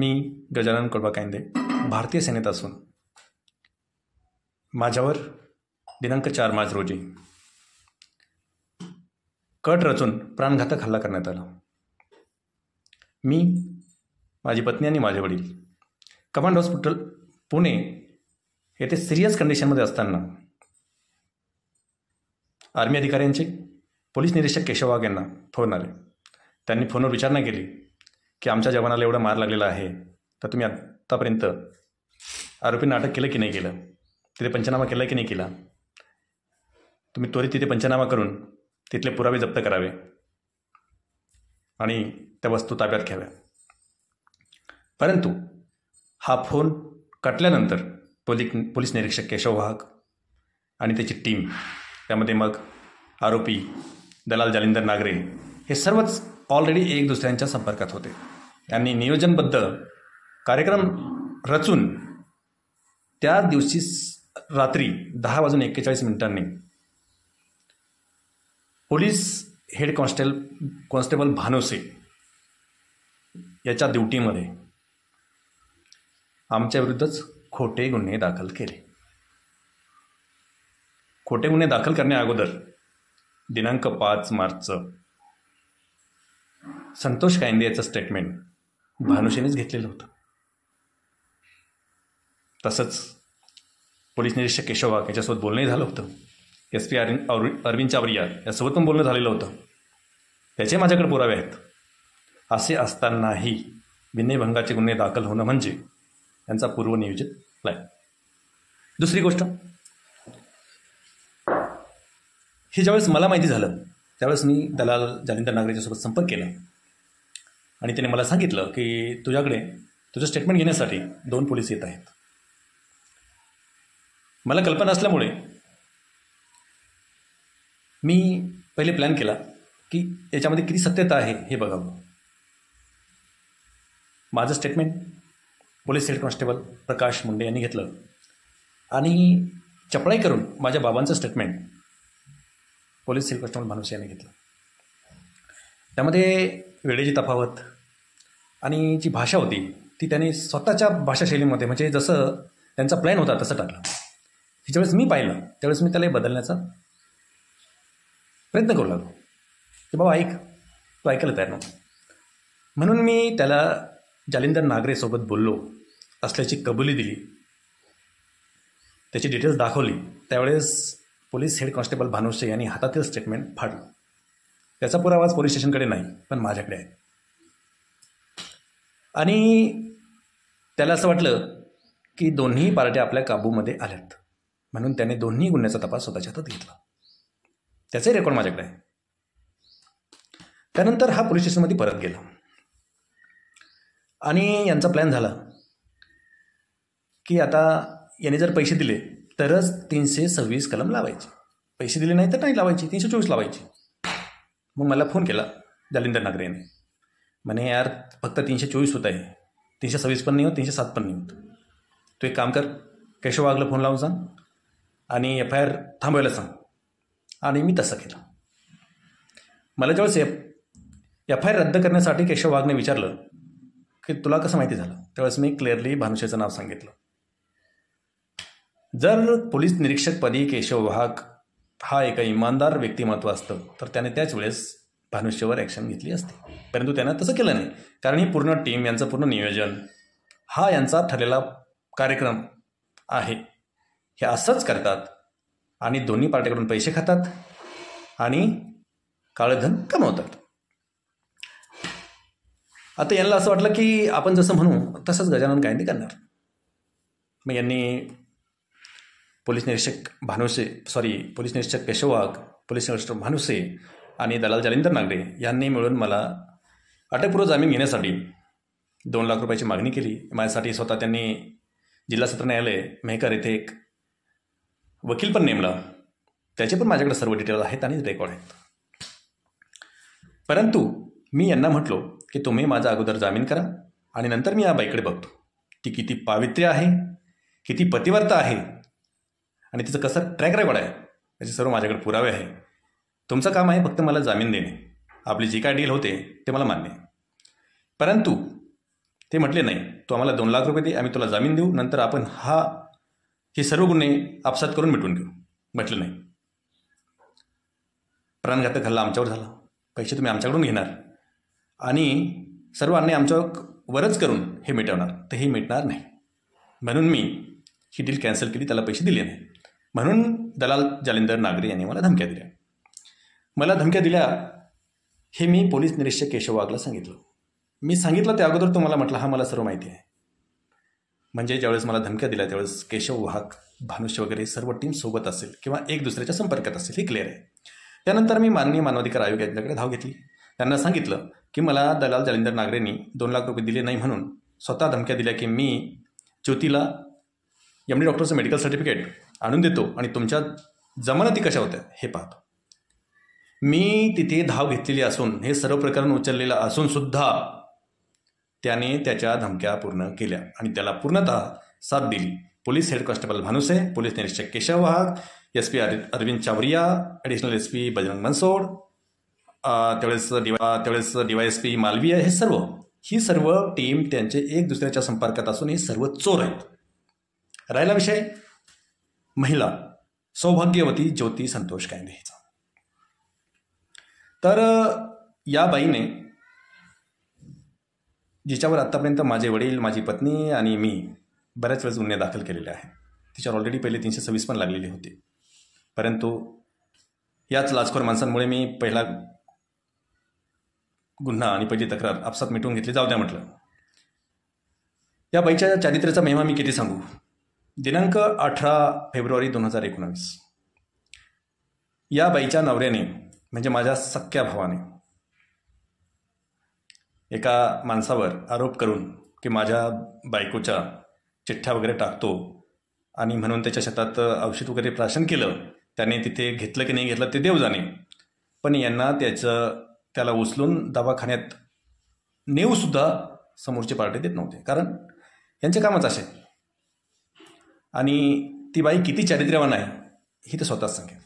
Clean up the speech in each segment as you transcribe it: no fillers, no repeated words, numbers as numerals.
मी गजानन कोळबाकांदे भारतीय सेनेत असून माझ्यावर दिनांक 4 मार्च रोजी कट रचून प्राणघातक हल्ला करण्यात आला. मी, माझी पत्नी आणि माझे वडील कमांड हॉस्पिटल पुणे येथे सिरियस कंडिशनमध्ये असताना आर्मी अधिकाऱ्यांचे पोलीस निरीक्षक केशव वाघ यांना फोन आले. त्यांनी फोनवर विचारणा केली की आमच्या जवानाला एवढा मार लागलेला आहे, तर तुम्ही आत्तापर्यंत आरोपींना अटक केलं की नाही केलं, तिथे पंचनामा केला की नाही केला, तुम्ही त्वरित तिथे पंचनामा करून तिथले पुरावे जप्त करावे आणि त्या वस्तू ताब्यात घ्याव्या. परंतु हा फोन कटल्यानंतर पोलीस निरीक्षक केशव वाघ आणि त्याची टीम, त्यामध्ये मग आरोपी दलाल जालिंदर नागरे, हे सर्वच ऑलरेडी एक दुसऱ्यांच्या संपर्कात होते. यांनी नियोजनबद्ध कार्यक्रम रचून त्या दिवशी रात्री 10:41 पोलीस हेड कॉन्स्टेबल भानुसे याच्या ड्युटीमध्ये आमच्या विरुद्धच खोटे गुन्हे दाखल केले. खोटे गुन्हे दाखल करण्या अगोदर दिनांक 5 मार्चचं संतोष कायंदे याचं स्टेटमेंट भानुसेनेच घेतलेलं होतं. तसंच पोलीस निरीक्षक केशव वाघ याच्यासोबत बोलणंही झालं होतं. SP अरविंद चावरिया यासोबत पण बोलणं झालेलं होतं. त्याचे माझ्याकडे पुरावे आहेत. असे असतानाही विनयभंगाचे गुन्हे दाखल होणं म्हणजे यांचा पूर्वनियोजित प्लॅन. दुसरी गोष्ट, हे ज्यावेळेस मला माहिती झालं त्यावेळेस मी दलाल जालिंदर नागरेच्यासोबत संपर्क केला आणि त्याने मला सांगितलं की तुझ्याकडे तुझं स्टेटमेंट घेण्यासाठी 2 पोलीस येत आहेत. मला कल्पना असल्यामुळे मी पहिले प्लॅन केला की याच्यामध्ये किती सत्यता आहे हे बघावं. माझं स्टेटमेंट पोलीस हेड कॉन्स्टेबल प्रकाश मुंडे यांनी घेतलं आणि चपळाई करून माझ्या बाबांचं statement police head constable Bhanuse यांनी घेतलं. त्यामध्ये वेळेची तफावत आणि जी भाषा होती ती त्यांनी स्वतःच्या भाषाशैलीमध्ये, म्हणजे जसं त्यांचा प्लॅन होता तसं टाकलं. ज्यावेळेस मी पाहिलं त्यावेळेस मी त्याला बदलण्याचा प्रयत्न करू लागलो की बाबा ऐक, तो ऐकायला तयार नव्हता. म्हणून मी त्याला जालिंदर नागरेसोबत बोललो असल्याची कबुली दिली, त्याची डिटेल्स दाखवली. त्यावेळेस पोलीस हेड कॉन्स्टेबल भानुसे यांनी हातातील स्टेटमेंट फाडलं. त्याचा पुरावा पोलीस स्टेशनकडे नाही, पण माझ्याकडे आहे. आणि त्याला असं वाटलं की दोन्ही पार्ट्या आपल्या काबूमध्ये आल्यात, म्हणून त्याने दोन्ही गुन्ह्याचा तपास स्वतःच्या हातात घेतला. त्याचाही रेकॉर्ड माझ्याकडे आहे. त्यानंतर हा पोलीस स्टेशनमध्ये परत गेला आणि यांचा प्लॅन झाला की आता याने जर पैसे दिले तरच 326 कलम लावायचे, पैसे दिले नाही तर नाही लावायची, 324 लावायची. मग मला फोन केला जालिंदर नागरे याने, म्हणे यार फक्त 324 होत आहे, 326 पण नाही होत, 307 पण नाही होत. तू एक काम कर, केशव वाघला फोन लावून सांग आणि FIR थांबवायला सांग. आणि मी तसं केलं. मला ज्यावेळेस FIR रद्द करण्यासाठी केशव वाघने विचारलं की तुला कसं माहिती झालं, त्यावेळेस मी क्लिअरली भानुसेचं नाव सांगितलं. जर पोलीस निरीक्षकपदी केशव वाघ हा एका इमानदार व्यक्तिमत्व असतं तर त्याने त्याच वेळेस भानुसेवर ॲक्शन घेतली असते. परंतु त्यानं तसं केलं नाही, कारण ही पूर्ण टीम, यांचं पूर्ण नियोजन, हा यांचा ठरलेला कार्यक्रम आहे. हे असंच करतात आणि दोन्ही पार्ट्याकडून पैसे खातात आणि काळधन कमवतात. आता यांना असं वाटलं की आपण जसं म्हणू तसंच गजानन कायंदे करणार. मग यांनी पोलीस निरीक्षक केशव वाघ, पोलीस निरीक्षक भानुसे आणि दलाल जालिंदर नागरे यांनी मिळून मला अटकपूर्व जामीन घेण्यासाठी 2 लाख रुपयाची मागणी केली. माझ्यासाठी स्वतः त्यांनी जिल्हा सत्र न्यायालय मेहकर येथे एक वकील पण नेमला. त्याचे पण माझ्याकडे सर्व डिटेल्स आहेत आणि रेकॉर्ड आहेत. परंतु मी यांना म्हटलो की तुम्ही माझा अगोदर जामीन करा आणि नंतर मी या बाईकडे बघतो, ती किती पावित्र्य आहे, किती पतिव्रता आहे आणि तिचं कसं ट्रॅक रेकॉर्ड आहे, याचे सर्व माझ्याकडे पुरावे आहे. तुमचं काम आहे फक्त मला जामीन देणे. आपली जी काय डील होते ते मला मान्य आहे. परंतु ते म्हटले नाही, तू आम्हाला 2 लाख रुपये दे, आम्ही तुला जामीन देऊ, नंतर आपण हे सर्व गुन्हे आपसात करून मिटवून घेऊ. म्हटलं नाही, प्राणघातक हल्ला आमच्यावर झाला, पैसे तुम्ही आमच्याकडून घेणार आणि सर्व अन्याय आमच्यावरच करून हे मिटवणार, तर हे मिटणार नाही. म्हणून मी ही डील कॅन्सल केली, त्याला पैसे दिले नाही. म्हणून दलाल जालिंदर नागरे यांनी मला धमक्या दिल्या. मला धमक्या दिल्या हे मी पोलीस निरीक्षक केशव वाघला सांगितलं. मी सांगितलं त्या अगोदर तो मला म्हटला, हा मला सर्व माहिती आहे. म्हणजे ज्यावेळेस मला धमक्या दिल्या त्यावेळेस केशव वाघ, भानुष्य वगैरे सर्व टीम सोबत असेल किंवा एक दुसऱ्याच्या संपर्कात असेल, हे क्लिअर आहे. त्यानंतर मी माननीय मानवाधिकार आयोग यांच्याकडे धाव घेतली. त्यांना सांगितलं की मला दलाल जालिंदर नागरेंनी 2 लाख रुपये दिले नाही म्हणून स्वतः धमक्या दिल्या की मी ज्योतीला MD डॉक्टरचं मेडिकल सर्टिफिकेट आणून देतो आणि तुमच्या जमानती कशा होत्या हे पाहतो. मी तिथे धाव घेतलेली असून हे सर्व प्रकरण उचललेलं असून सुद्धा त्याने त्याच्या धमक्या पूर्ण केल्या आणि त्याला पूर्णतः साथ दिली. Police head constable Bhanuse, police निरीक्षक Keshav Wagh, SP Arvind Chawariya, additional SP Bajrang Mansod, त्यावेळेस DYSP मालवीय, ही सर्व टीम त्यांचे एक दुसऱ्याच्या संपर्कात असून हे सर्व चोर आहेत. राहिला विषय महिला सौभाग्यवती ज्योती संतोष कायंदे हिचा. तर या बाईने जिच्यावर आत्तापर्यंत माझे वडील, माझी पत्नी आणि मी बऱ्याच वेळेस गुन्हे दाखल केलेले आहे. तिच्यावर ऑलरेडी पहिले 326 पण लागलेली होती. परंतु याच लाचखोर माणसांमुळे मी पहिला गुन्हा आणि पहिली तक्रार आपसात मिटवून घेतली. जाऊ द्या म्हटलं. या बाईच्या चारित्र्याचा महिमा मी किती सांगू. दिनांक 18 फेब्रुवारी 2019 या बाईच्या नवऱ्याने म्हणजे माझ्या सख्या भावाने एका माणसावर आरोप करून की माझ्या बायकोच्या चिठ्ठ्या वगैरे टाकतो आणि म्हणून त्याच्या शेतात औषध वगैरे प्राशन केलं. त्याने तिथे घेतलं की नाही घेतलं ते देव जाणे. पण यांना त्याला उचलून दवाखान्यात नेऊसुद्धा समोरचे पार्टी देत नव्हते, कारण यांचे कामच असे. आणि ती बाई किती चारित्र्यवान आहे ही ते स्वतःच सांगेल.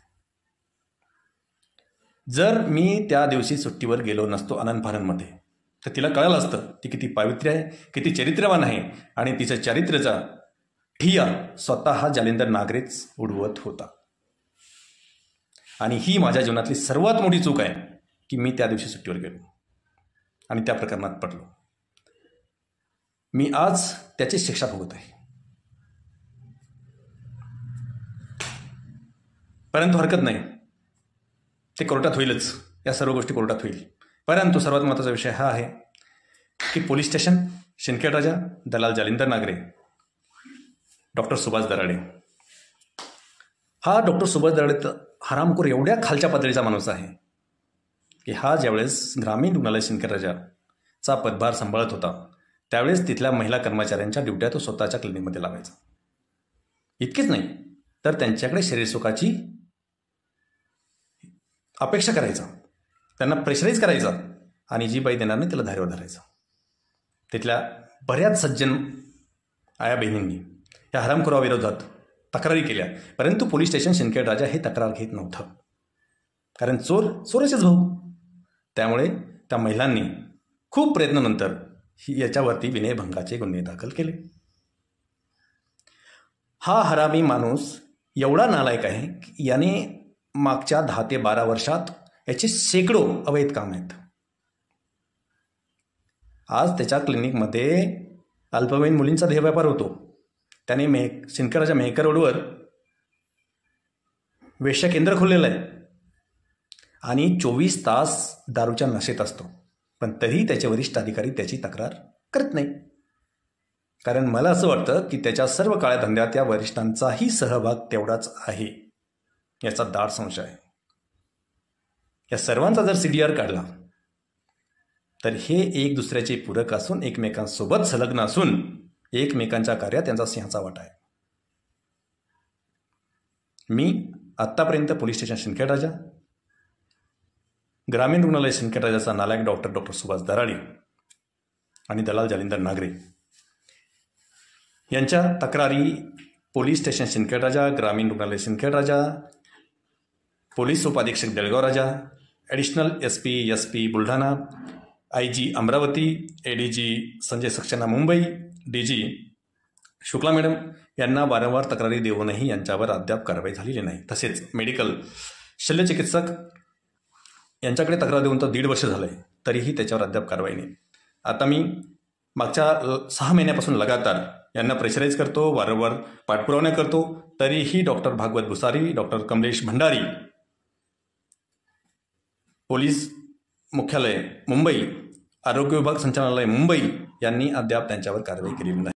जर मी त्या दिवशी सुट्टीवर गेलो नसतो आनंद-फानंदमध्ये तर तिला कळलं असतं ती किती पावित्र्य आहे, किती चरित्र्यवान आहे आणि तिच्या चारित्र्याचा ठिय्या स्वतः जालिंदर नागरेच उडवत होता. आणि ही माझ्या जीवनातली सर्वात मोठी चूक आहे की मी त्या दिवशी सुट्टीवर गेलो आणि त्या प्रकरणात पडलो. मी आज त्याची शिक्षा भोगत आहे. परंतु हरकत नाही, ते कोर्टात होईलच. या सर्व गोष्टी कोर्टात होईल. परंतु सर्वात महत्त्वाचा विषय हा आहे की पोलीस स्टेशन, शिंदखेडराजा, दलाल जालिंदर नागरे, डॉक्टर सुभाष दराडे. हा डॉक्टर सुभाष दराडे तर हरामखोर एवढ्या खालच्या पातळीचा माणूस आहे की हा ज्यावेळेस ग्रामीण रुग्णालय शिंदखेडराजाचा पदभार सांभाळत होता त्यावेळेस तिथल्या महिला कर्मचाऱ्यांच्या ड्युट्या तो स्वतःच्या क्लिनिकमध्ये लावायचा. इतकेच नाही तर त्यांच्याकडे शरीरसुखाची अपेक्षा करायचा, त्यांना प्रेशराईज करायचा आणि जी बाई देणार नाही त्याला धारेवर धरायचा. तिथल्या बऱ्याच सज्जन आया बहिणींनी या हरामखोराविरोधात तक्रारी केल्या, परंतु पोलीस स्टेशन शिंदखेडराजा हे तक्रार घेत नव्हतं, कारण चोराचेच भाऊ. त्यामुळे त्या महिलांनी खूप प्रयत्नानंतर याच्यावरती विनयभंगाचे गुन्हे दाखल केले. हा हरामी माणूस एवढा नालायक आहे की याने मागच्या 10 ते 12 वर्षात याचे शेकडो अवैध काम आहेत. आज त्याच्या क्लिनिकमध्ये अल्पवयीन मुलींचा देहव्यापार होतो. त्याने शिंदखेडराजा मेहकर रोडवर वेश्या केंद्र खोललेलं आहे आणि 24 तास दारूच्या नशेत असतो. पण तरी त्याचे वरिष्ठ अधिकारी त्याची तक्रार करत नाही, कारण मला असं वाटतं की त्याच्या सर्व काळ्या धंद्यात या वरिष्ठांचाही सहभाग तेवढाच आहे याचा दाट संशय आहे. या सर्वांचा जर CDR काढला तर हे एक दुसऱ्याचे पूरक असून एकमेकांसोबत संलग्न असून एकमेकांच्या कार्यात त्यांचा सिंहाचा वाटा आहे. मी आत्तापर्यंत पोलीस स्टेशन शिंदखेडराजा, ग्रामीण रुग्णालय शिंदखेडराजाचा नालायक डॉक्टर सुभाष दराडे आणि दलाल जालिंदर नागरे यांच्या तक्रारी पोलीस स्टेशन शिंदखेडराजा, ग्रामीण रुग्णालय शिंदखेडराजा, पोलीस उपाधीक्षक Deulgaon Raja, additional SP Buldhana, IG Amravati, ADG Sanjay Saxena Mumbai, DG Shukla madam यांना वारंवार तक्रारी देऊनही यांच्यावर अद्याप कारवाई झालेली नाही. तसेच मेडिकल शल्यचिकित्सक यांच्याकडे तक्रार देऊन तर 1.5 वर्ष झालं आहे, तरीही त्याच्यावर अद्याप कारवाई नाही. आता मी मागच्या 6 महिन्यापासून लगातार यांना प्रेशराईज करतो, वारंवार पाठपुरावा करतो, तरीही doctor Bhagwat Bhusari, doctor Kamlesh Bhandari, police मुख्यालय मुंबई, आरोग्य विभाग संचालनालय मुंबई यांनी अद्याप त्यांच्यावर कारवाई केलेली नाही.